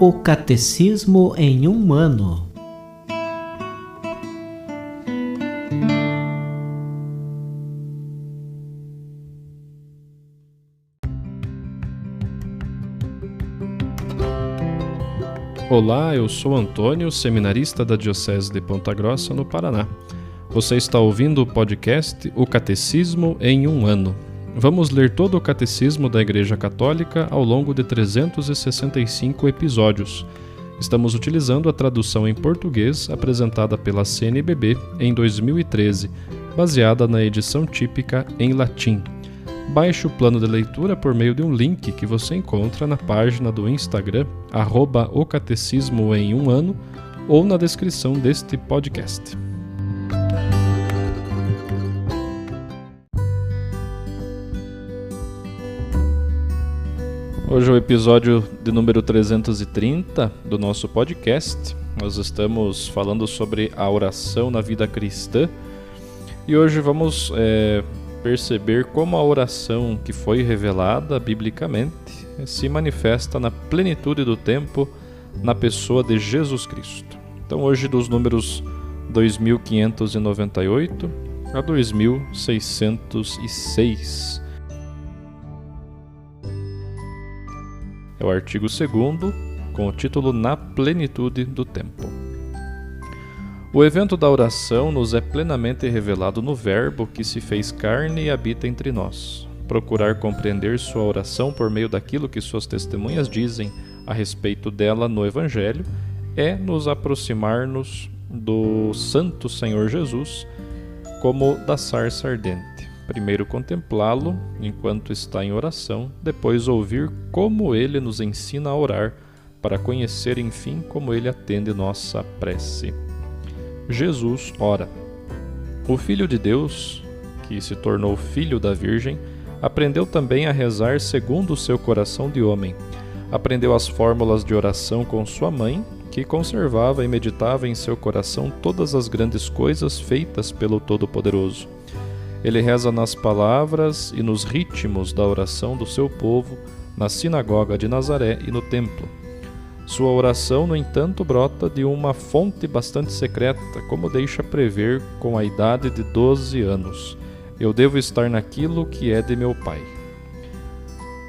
O Catecismo em um ano. Olá, eu sou Antônio, seminarista da Diocese de Ponta Grossa, no Paraná. Você está ouvindo o podcast O Catecismo em um ano. Vamos ler todo o Catecismo da Igreja Católica ao longo de 365 episódios. Estamos utilizando a tradução em português apresentada pela CNBB em 2013, baseada na edição típica em latim. Baixe o plano de leitura por meio de um link que você encontra na página do Instagram, @ocatecismoemumano, ou na descrição deste podcast. Hoje é o episódio de número 330 do nosso podcast. Nós estamos falando sobre a oração na vida cristã e hoje vamos perceber como a oração que foi revelada biblicamente se manifesta na plenitude do tempo na pessoa de Jesus Cristo. Então hoje dos números 2598 a 2606. É o artigo 2º, com o título Na Plenitude do Tempo. O evento da oração nos é plenamente revelado no Verbo que se fez carne e habita entre nós. Procurar compreender sua oração por meio daquilo que suas testemunhas dizem a respeito dela no Evangelho é nos aproximar-nos do Santo Senhor Jesus como da sarça ardente. Primeiro contemplá-lo enquanto está em oração, depois ouvir como ele nos ensina a orar, para conhecer, enfim, como ele atende nossa prece. Jesus ora. O Filho de Deus, que se tornou filho da Virgem, aprendeu também a rezar segundo o seu coração de homem. Aprendeu as fórmulas de oração com sua mãe, que conservava e meditava em seu coração todas as grandes coisas feitas pelo Todo-Poderoso. Ele reza nas palavras e nos ritmos da oração do seu povo, na sinagoga de Nazaré e no templo. Sua oração, no entanto, brota de uma fonte bastante secreta, como deixa prever com a idade de 12 anos. Eu devo estar naquilo que é de meu Pai.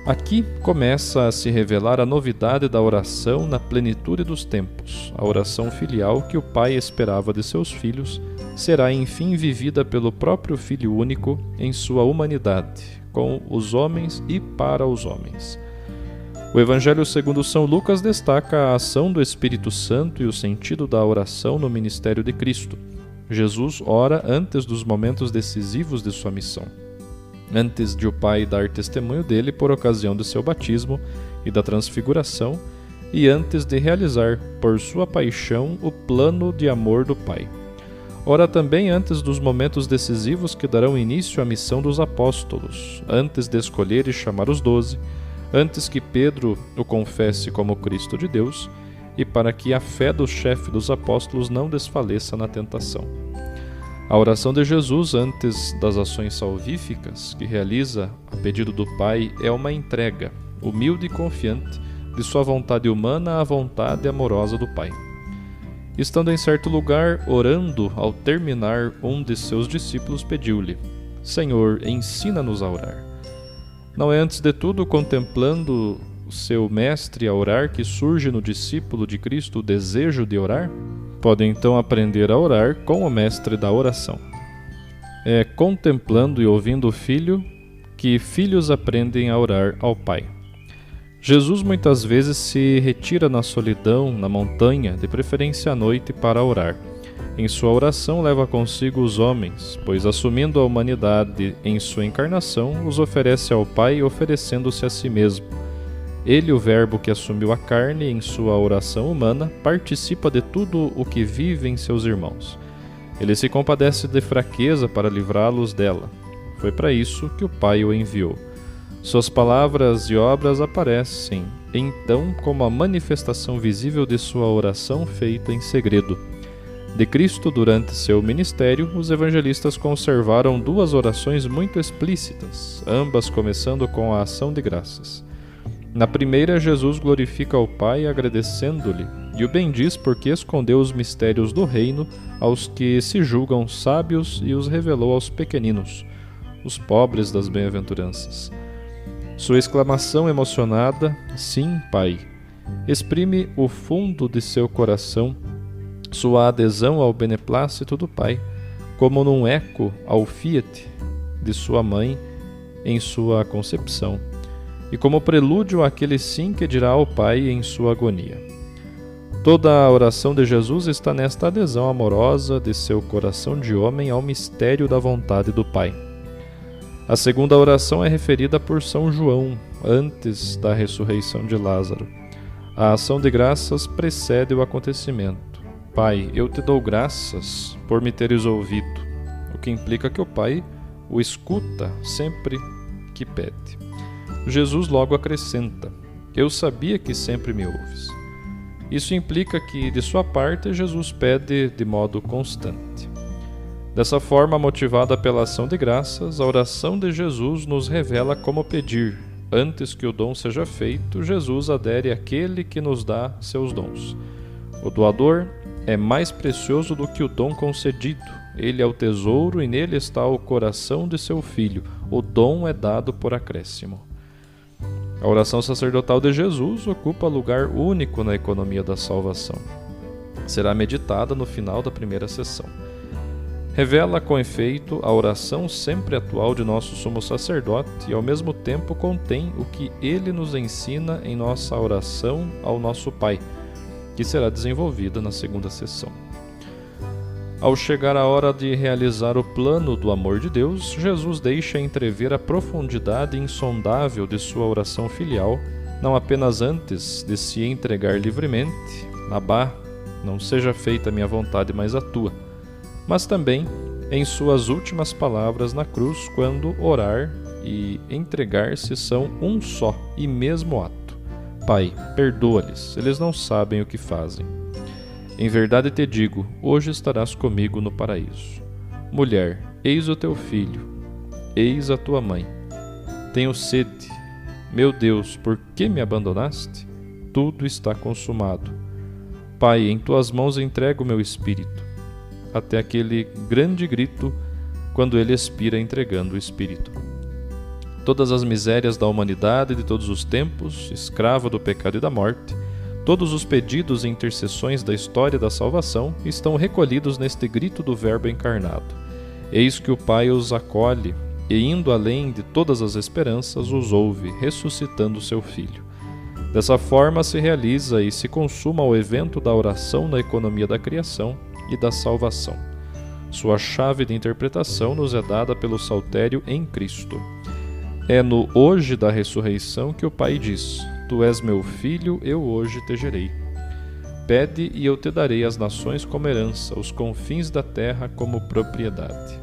Aqui começa a se revelar a novidade da oração na plenitude dos tempos. A oração filial que o Pai esperava de seus filhos será enfim vivida pelo próprio Filho único em sua humanidade, com os homens e para os homens. O Evangelho segundo São Lucas destaca a ação do Espírito Santo e o sentido da oração no ministério de Cristo. Jesus ora antes dos momentos decisivos de sua missão. Antes de o Pai dar testemunho dele por ocasião de seu batismo e da transfiguração, e antes de realizar, por sua paixão, o plano de amor do Pai. Ora também antes dos momentos decisivos que darão início à missão dos apóstolos, antes de escolher e chamar os 12, antes que Pedro o confesse como Cristo de Deus, e para que a fé do chefe dos apóstolos não desfaleça na tentação. A oração de Jesus antes das ações salvíficas, que realiza a pedido do Pai, é uma entrega, humilde e confiante, de sua vontade humana à vontade amorosa do Pai. Estando em certo lugar, orando, ao terminar, um de seus discípulos pediu-lhe: Senhor, ensina-nos a orar. Não é antes de tudo contemplando o seu mestre a orar que surge no discípulo de Cristo o desejo de orar? Pode então aprender a orar com o mestre da oração. É contemplando e ouvindo o Filho que filhos aprendem a orar ao Pai. Jesus muitas vezes se retira na solidão, na montanha, de preferência à noite, para orar. Em sua oração leva consigo os homens, pois assumindo a humanidade em sua encarnação, os oferece ao Pai, oferecendo-se a si mesmo. Ele, o Verbo que assumiu a carne em sua oração humana, participa de tudo o que vivem seus irmãos. Ele se compadece de fraqueza para livrá-los dela. Foi para isso que o Pai o enviou. Suas palavras e obras aparecem, então, como a manifestação visível de sua oração feita em segredo. De Cristo, durante seu ministério, os evangelistas conservaram duas orações muito explícitas, ambas começando com a ação de graças. Na primeira, Jesus glorifica ao Pai agradecendo-lhe, e o bendiz porque escondeu os mistérios do reino aos que se julgam sábios e os revelou aos pequeninos, os pobres das bem-aventuranças. Sua exclamação emocionada, sim, Pai, exprime o fundo de seu coração, sua adesão ao beneplácito do Pai, como num eco ao fiat de sua mãe em sua concepção, e como prelúdio àquele sim que dirá ao Pai em sua agonia. Toda a oração de Jesus está nesta adesão amorosa de seu coração de homem ao mistério da vontade do Pai. A segunda oração é referida por São João, antes da ressurreição de Lázaro. A ação de graças precede o acontecimento. Pai, eu te dou graças por me teres ouvido, o que implica que o Pai o escuta sempre que pede. Jesus logo acrescenta: eu sabia que sempre me ouves. Isso implica que, de sua parte, Jesus pede de modo constante. Dessa forma, motivada pela ação de graças, a oração de Jesus nos revela como pedir. Antes que o dom seja feito, Jesus adere àquele que nos dá seus dons. O doador é mais precioso do que o dom concedido. Ele é o tesouro e nele está o coração de seu filho. O dom é dado por acréscimo. A oração sacerdotal de Jesus ocupa lugar único na economia da salvação. Será meditada no final da primeira sessão. Revela, com efeito, a oração sempre atual de nosso sumo sacerdote e, ao mesmo tempo, contém o que ele nos ensina em nossa oração ao nosso Pai, que será desenvolvida na segunda sessão. Ao chegar a hora de realizar o plano do amor de Deus, Jesus deixa entrever a profundidade insondável de sua oração filial, não apenas antes de se entregar livremente, Abá, não seja feita a minha vontade, mas a tua, mas também em suas últimas palavras na cruz, quando orar e entregar-se são um só e mesmo ato. Pai, perdoa-lhes, eles não sabem o que fazem. Em verdade te digo, hoje estarás comigo no paraíso. Mulher, eis o teu filho, eis a tua mãe. Tenho sede. Meu Deus, por que me abandonaste? Tudo está consumado. Pai, em tuas mãos entrego o meu espírito. Até aquele grande grito, quando ele expira entregando o espírito. Todas as misérias da humanidade de todos os tempos, escrava do pecado e da morte, todos os pedidos e intercessões da história da salvação estão recolhidos neste grito do Verbo encarnado. Eis que o Pai os acolhe e, indo além de todas as esperanças, os ouve, ressuscitando seu Filho. Dessa forma se realiza e se consuma o evento da oração na economia da criação e da salvação. Sua chave de interpretação nos é dada pelo saltério em Cristo. É no hoje da ressurreição que o Pai diz: Tu és meu filho, eu hoje te gerei. Pede e eu te darei as nações como herança, os confins da terra como propriedade.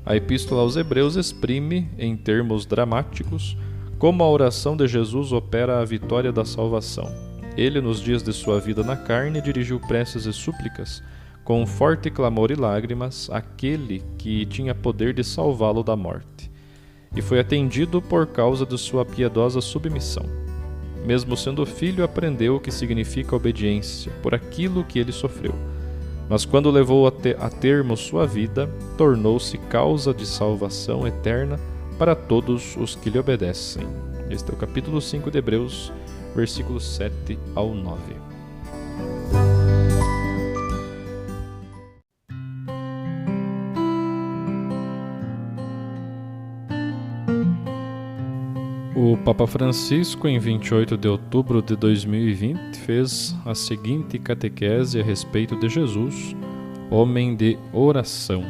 A Epístola aos Hebreus exprime, em termos dramáticos, como a oração de Jesus opera a vitória da salvação. Ele, nos dias de sua vida na carne, dirigiu preces e súplicas, com forte clamor e lágrimas, àquele que tinha poder de salvá-lo da morte. E foi atendido por causa de sua piedosa submissão. Mesmo sendo filho, aprendeu o que significa obediência, por aquilo que ele sofreu. Mas quando levou a termo sua vida, tornou-se causa de salvação eterna para todos os que lhe obedecem. Este é o capítulo 5 de Hebreus, versículos 7 ao 9. O Papa Francisco, em 28 de outubro de 2020, fez a seguinte catequese a respeito de Jesus, homem de oração.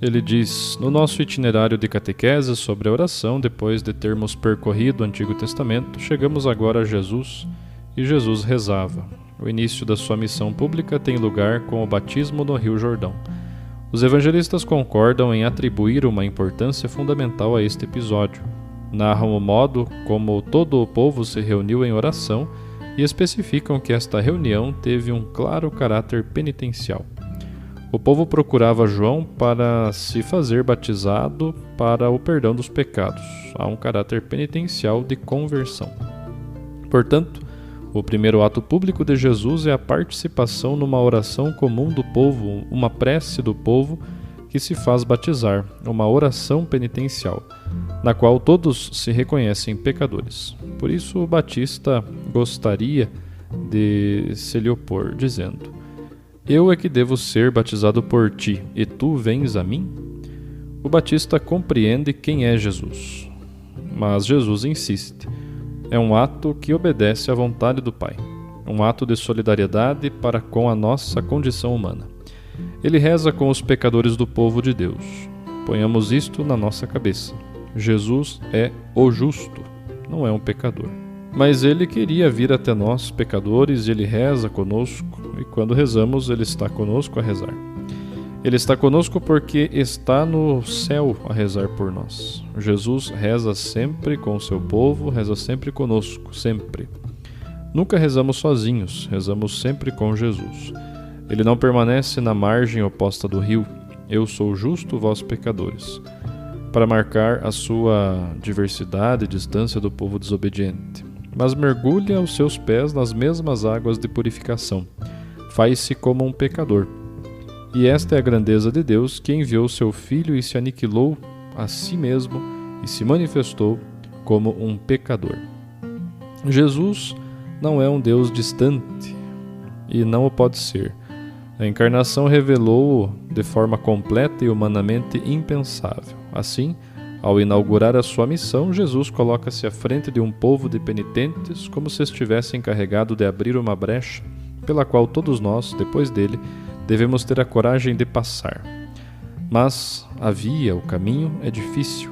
Ele diz: no nosso itinerário de catequese sobre a oração, depois de termos percorrido o Antigo Testamento, chegamos agora a Jesus, e Jesus rezava. O início da sua missão pública tem lugar com o batismo no Rio Jordão. Os evangelistas concordam em atribuir uma importância fundamental a este episódio. Narram o modo como todo o povo se reuniu em oração e especificam que esta reunião teve um claro caráter penitencial. O povo procurava João para se fazer batizado para o perdão dos pecados. Há um caráter penitencial de conversão. Portanto, o primeiro ato público de Jesus é a participação numa oração comum do povo, uma prece do povo que se faz batizar, uma oração penitencial, na qual todos se reconhecem pecadores. Por isso o Batista gostaria de se lhe opor, dizendo: Eu é que devo ser batizado por ti, e tu vens a mim? O Batista compreende quem é Jesus, mas Jesus insiste. É um ato que obedece à vontade do Pai, um ato de solidariedade para com a nossa condição humana. Ele reza com os pecadores do povo de Deus. Ponhamos isto na nossa cabeça. Jesus é o justo, não é um pecador. Mas ele queria vir até nós, pecadores, e ele reza conosco, e quando rezamos, ele está conosco a rezar. Ele está conosco porque está no céu a rezar por nós. Jesus reza sempre com o seu povo, reza sempre conosco, sempre. Nunca rezamos sozinhos, rezamos sempre com Jesus. Ele não permanece na margem oposta do rio. Eu sou justo, vós pecadores, para marcar a sua diversidade e distância do povo desobediente. Mas mergulha aos seus pés nas mesmas águas de purificação. Faz-se como um pecador. E esta é a grandeza de Deus, que enviou seu Filho e se aniquilou a si mesmo e se manifestou como um pecador. Jesus não é um Deus distante e não o pode ser. A encarnação revelou-o de forma completa e humanamente impensável. Assim, ao inaugurar a sua missão, Jesus coloca-se à frente de um povo de penitentes como se estivesse encarregado de abrir uma brecha pela qual todos nós, depois dele, devemos ter a coragem de passar. Mas a via, o caminho, é difícil.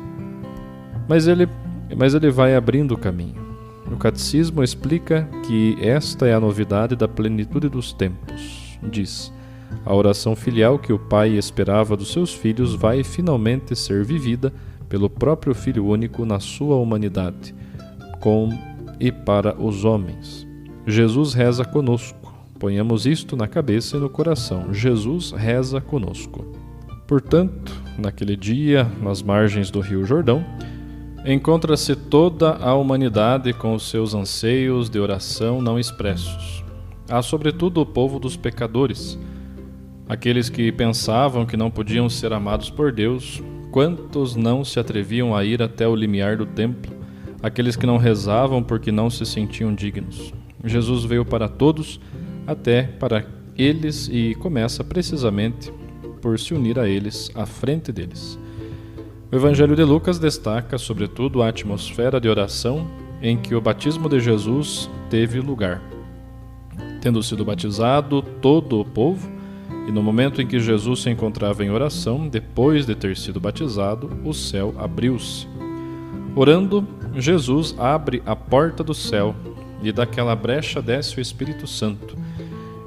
Mas ele vai abrindo o caminho. O Catecismo explica que esta é a novidade da plenitude dos tempos. Diz: a oração filial que o Pai esperava dos seus filhos vai finalmente ser vivida pelo próprio Filho único na sua humanidade, com e para os homens. Jesus reza conosco. Ponhamos isto na cabeça e no coração. Jesus reza conosco. Portanto, naquele dia, nas margens do Rio Jordão, encontra-se toda a humanidade com os seus anseios de oração não expressos. Há sobretudo o povo dos pecadores, aqueles que pensavam que não podiam ser amados por Deus. Quantos não se atreviam a ir até o limiar do templo, aqueles que não rezavam porque não se sentiam dignos. Jesus veio para todos, até para eles, e começa precisamente por se unir a eles, à frente deles. O Evangelho de Lucas destaca, sobretudo, a atmosfera de oração em que o batismo de Jesus teve lugar. Tendo sido batizado todo o povo, e no momento em que Jesus se encontrava em oração, depois de ter sido batizado, o céu abriu-se. Orando, Jesus abre a porta do céu, e daquela brecha desce o Espírito Santo.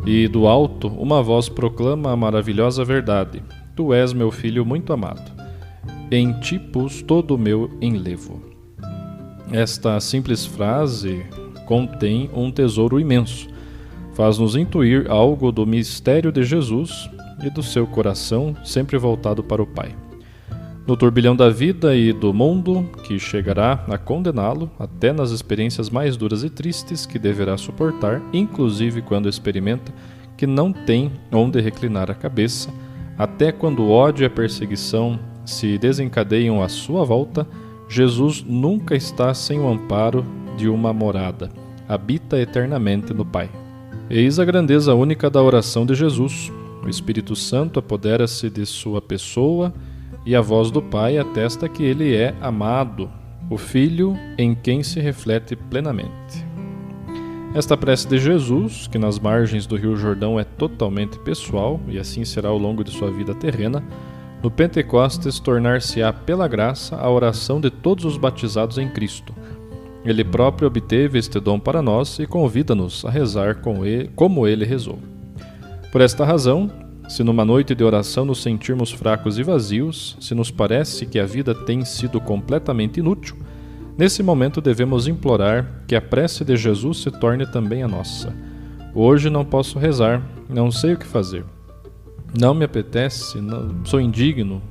E do alto uma voz proclama a maravilhosa verdade: Tu és meu Filho muito amado. Em ti pus todo o meu enlevo. Esta simples frase contém um tesouro imenso. Faz-nos intuir algo do mistério de Jesus e do seu coração sempre voltado para o Pai. No turbilhão da vida e do mundo, que chegará a condená-lo, até nas experiências mais duras e tristes que deverá suportar, inclusive quando experimenta que não tem onde reclinar a cabeça, até quando o ódio e a perseguição se desencadeiam à sua volta, Jesus nunca está sem o amparo de uma morada. Habita eternamente no Pai. Eis a grandeza única da oração de Jesus. O Espírito Santo apodera-se de sua pessoa e a voz do Pai atesta que ele é amado, o Filho em quem se reflete plenamente. Esta prece de Jesus, que nas margens do Rio Jordão é totalmente pessoal, e assim será ao longo de sua vida terrena, no Pentecostes tornar-se-á pela graça a oração de todos os batizados em Cristo. Ele próprio obteve este dom para nós e convida-nos a rezar com ele, como ele rezou. Por esta razão, se numa noite de oração nos sentirmos fracos e vazios, se nos parece que a vida tem sido completamente inútil, nesse momento devemos implorar que a prece de Jesus se torne também a nossa. Hoje não posso rezar, não sei o que fazer. Não me apetece, não, sou indigna.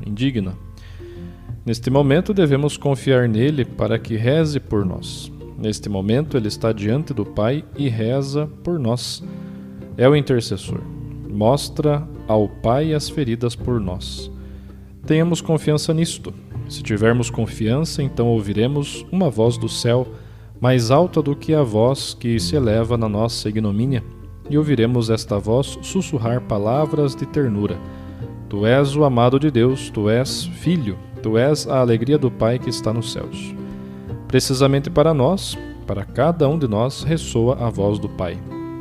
Neste momento devemos confiar nele para que reze por nós. Neste momento ele está diante do Pai e reza por nós. É o intercessor. Mostra ao Pai as feridas por nós. Tenhamos confiança nisto. Se tivermos confiança, então ouviremos uma voz do céu mais alta do que a voz que se eleva na nossa ignomínia, e ouviremos esta voz sussurrar palavras de ternura. Tu és o amado de Deus, tu és filho, tu és a alegria do Pai que está nos céus. Precisamente para nós, para cada um de nós, ressoa a voz do Pai,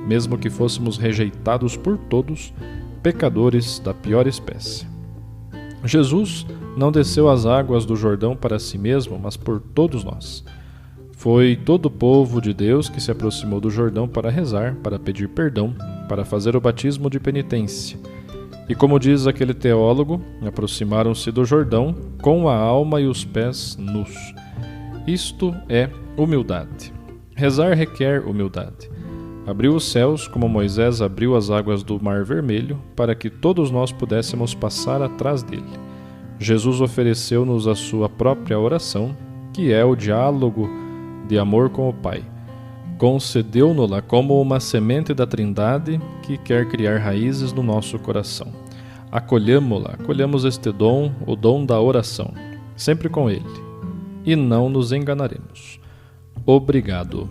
mesmo que fôssemos rejeitados por todos, pecadores da pior espécie. Jesus não desceu as águas do Jordão para si mesmo, mas por todos nós. Foi todo o povo de Deus que se aproximou do Jordão para rezar, para pedir perdão, para fazer o batismo de penitência. E como diz aquele teólogo, aproximaram-se do Jordão com a alma e os pés nus. Isto é humildade. Rezar requer humildade. Abriu os céus, como Moisés abriu as águas do Mar Vermelho, para que todos nós pudéssemos passar atrás dele. Jesus ofereceu-nos a sua própria oração, que é o diálogo de amor com o Pai. Concedeu-nos-la como uma semente da Trindade que quer criar raízes no nosso coração. Acolhamo-la, acolhamos este dom, o dom da oração, sempre com ele, e não nos enganaremos. Obrigado.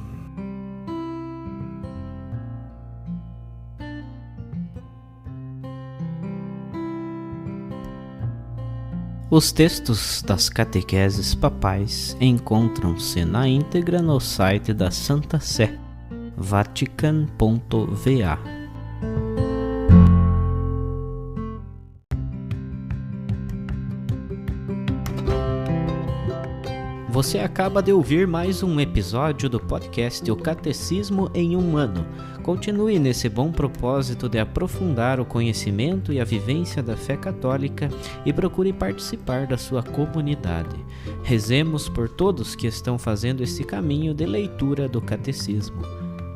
Os textos das catequeses papais encontram-se na íntegra no site da Santa Sé, vatican.va. Você acaba de ouvir mais um episódio do podcast O Catecismo em um Ano. Continue nesse bom propósito de aprofundar o conhecimento e a vivência da fé católica e procure participar da sua comunidade. Rezemos por todos que estão fazendo esse caminho de leitura do Catecismo.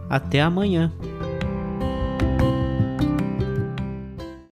Até amanhã!